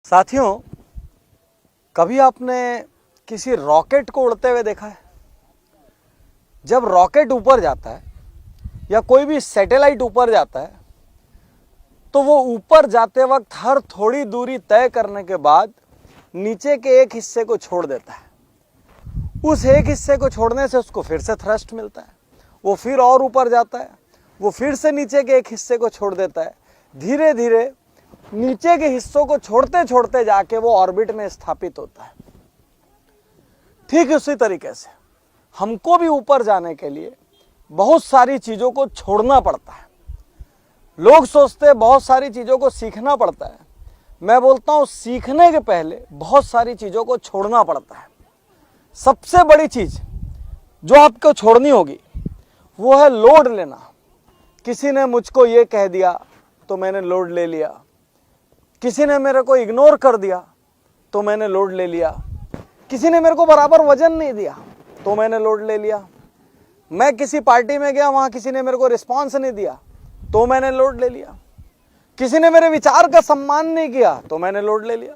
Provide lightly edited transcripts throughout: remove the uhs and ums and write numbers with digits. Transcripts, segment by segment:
साथियों, कभी आपने किसी रॉकेट को उड़ते हुए देखा है? जब रॉकेट ऊपर जाता है या कोई भी सैटेलाइट ऊपर जाता है तो वो ऊपर जाते वक्त हर थोड़ी दूरी तय करने के बाद नीचे के एक हिस्से को छोड़ देता है। उस एक हिस्से को छोड़ने से उसको फिर से थ्रस्ट मिलता है, वो फिर और ऊपर जाता है, वो फिर से नीचे के एक हिस्से को छोड़ देता है। धीरे धीरे नीचे के हिस्सों को छोड़ते छोड़ते जाके वो ऑर्बिट में स्थापित होता है। ठीक उसी तरीके से हमको भी ऊपर जाने के लिए बहुत सारी चीजों को छोड़ना पड़ता है। लोग सोचते हैं बहुत सारी चीजों को सीखना पड़ता है। मैं बोलता हूं सीखने के पहले बहुत सारी चीजों को छोड़ना पड़ता है। सबसे बड़ी चीज जो आपको छोड़नी होगी वो है लोड लेना। किसी ने मुझको ये कह दिया तो मैंने लोड ले लिया, किसी ने मेरे को इग्नोर कर दिया तो मैंने लोड ले लिया, किसी ने मेरे को बराबर वजन नहीं दिया तो मैंने लोड ले लिया, मैं किसी पार्टी में गया वहां किसी ने मेरे को रिस्पॉन्स नहीं दिया तो मैंने लोड ले लिया, किसी ने मेरे विचार का सम्मान नहीं किया तो मैंने लोड ले लिया,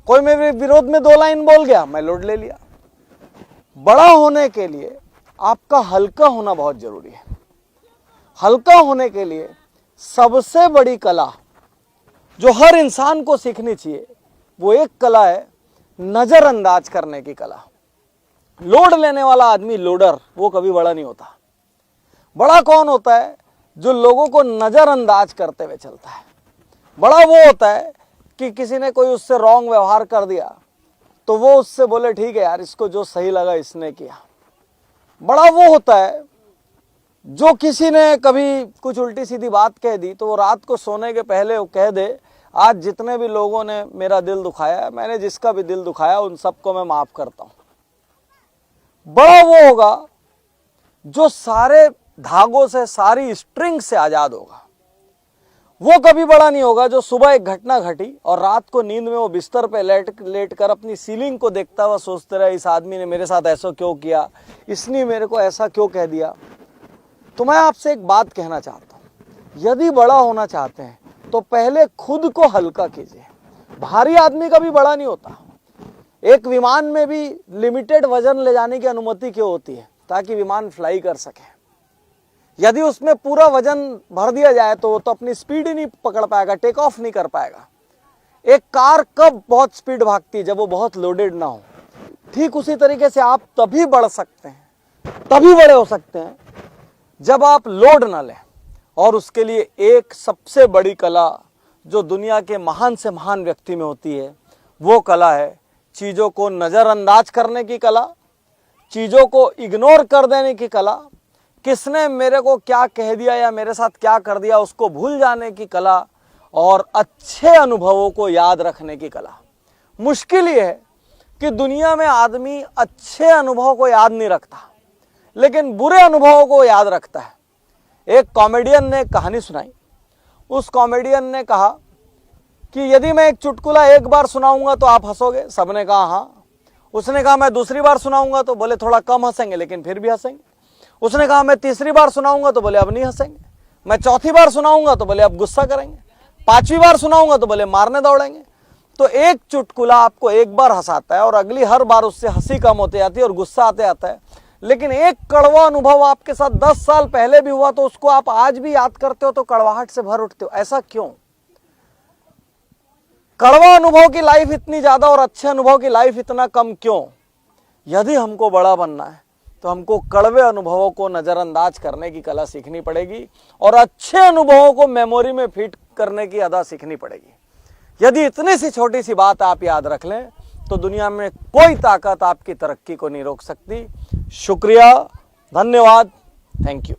कोई मेरे विरोध में 2 लाइन बोल गया मैं लोड ले लिया। बड़ा होने के लिए आपका हल्का होना बहुत जरूरी है। हल्का होने के लिए सबसे बड़ी कला जो हर इंसान को सीखनी चाहिए वो एक कला है, नजरअंदाज करने की कला। लोड लेने वाला आदमी लोडर वो कभी बड़ा नहीं होता। बड़ा कौन होता है? जो लोगों को नजरअंदाज करते हुए चलता है। बड़ा वो होता है कि किसी ने कोई उससे रॉन्ग व्यवहार कर दिया तो वो उससे बोले ठीक है यार, इसको जो सही लगा इसने किया। बड़ा वो होता है जो किसी ने कभी कुछ उल्टी सीधी बात कह दी तो वो रात को सोने के पहले वो कह दे आज जितने भी लोगों ने मेरा दिल दुखाया, मैंने जिसका भी दिल दुखाया उन सबको मैं माफ करता हूं। बड़ा वो होगा जो सारे धागों से, सारी स्ट्रिंग से आजाद होगा। वो कभी बड़ा नहीं होगा जो सुबह एक घटना घटी और रात को नींद में वो बिस्तर पे लेट कर अपनी सीलिंग को देखता हुआ सोचते रहे इस आदमी ने मेरे साथ ऐसा क्यों किया, इसने मेरे को ऐसा क्यों कह दिया। तो मैं आपसे एक बात कहना चाहता हूं, यदि बड़ा होना चाहते हैं तो पहले खुद को हल्का कीजिए। भारी आदमी कभी बड़ा नहीं होता। एक विमान में भी लिमिटेड वजन ले जाने की अनुमति क्यों होती है? ताकि विमान फ्लाई कर सके। यदि उसमें पूरा वजन भर दिया जाए तो वो तो अपनी स्पीड ही नहीं पकड़ पाएगा, टेक ऑफ नहीं कर पाएगा। एक कार कब बहुत स्पीड भागती है? जब वो बहुत लोडेड ना हो। ठीक उसी तरीके से आप तभी बढ़ सकते हैं, तभी बड़े हो सकते हैं जब आप लोड ना लें। और उसके लिए एक सबसे बड़ी कला जो दुनिया के महान से महान व्यक्ति में होती है वो कला है चीजों को नजरअंदाज करने की कला, चीजों को इग्नोर कर देने की कला, किसने मेरे को क्या कह दिया या मेरे साथ क्या कर दिया उसको भूल जाने की कला, और अच्छे अनुभवों को याद रखने की कला। मुश्किल ये है कि दुनिया में आदमी अच्छे अनुभवों को याद नहीं रखता लेकिन बुरे अनुभवों को याद रखता है। एक कॉमेडियन ने कहानी सुनाई। उस कॉमेडियन ने कहा कि यदि मैं एक चुटकुला एक बार सुनाऊंगा तो आप हंसोगे? सबने कहा हाँ। उसने कहा मैं दूसरी बार सुनाऊंगा तो बोले थोड़ा कम हंसेंगे लेकिन फिर भी हंसेंगे। उसने कहा मैं तीसरी बार सुनाऊंगा तो बोले अब नहीं हंसेंगे। मैं चौथी बार सुनाऊंगा तो बोले अब गुस्सा करेंगे। 5वीं बार सुनाऊंगा तो बोले मारने दौड़ेंगे। तो एक चुटकुला आपको एक बार हंसाता है और अगली हर बार उससे हंसी कम होती जाती है और गुस्सा आते आता है। लेकिन एक कड़वा अनुभव आपके साथ 10 साल पहले भी हुआ तो उसको आप आज भी याद करते हो तो कड़वाहट से भर उठते हो। ऐसा क्यों? कड़वा अनुभव की लाइफ इतनी ज्यादा और अच्छे अनुभव की लाइफ इतना कम क्यों? यदि हमको बड़ा बनना है तो हमको कड़वे अनुभवों को नजरअंदाज करने की कला सीखनी पड़ेगी और अच्छे अनुभवों को मेमोरी में फिट करने की अदा सीखनी पड़ेगी। यदि इतनी सी छोटी सी बात आप याद रख लें तो दुनिया में कोई ताकत आपकी तरक्की को नहीं रोक सकती। शुक्रिया, धन्यवाद, थैंक यू।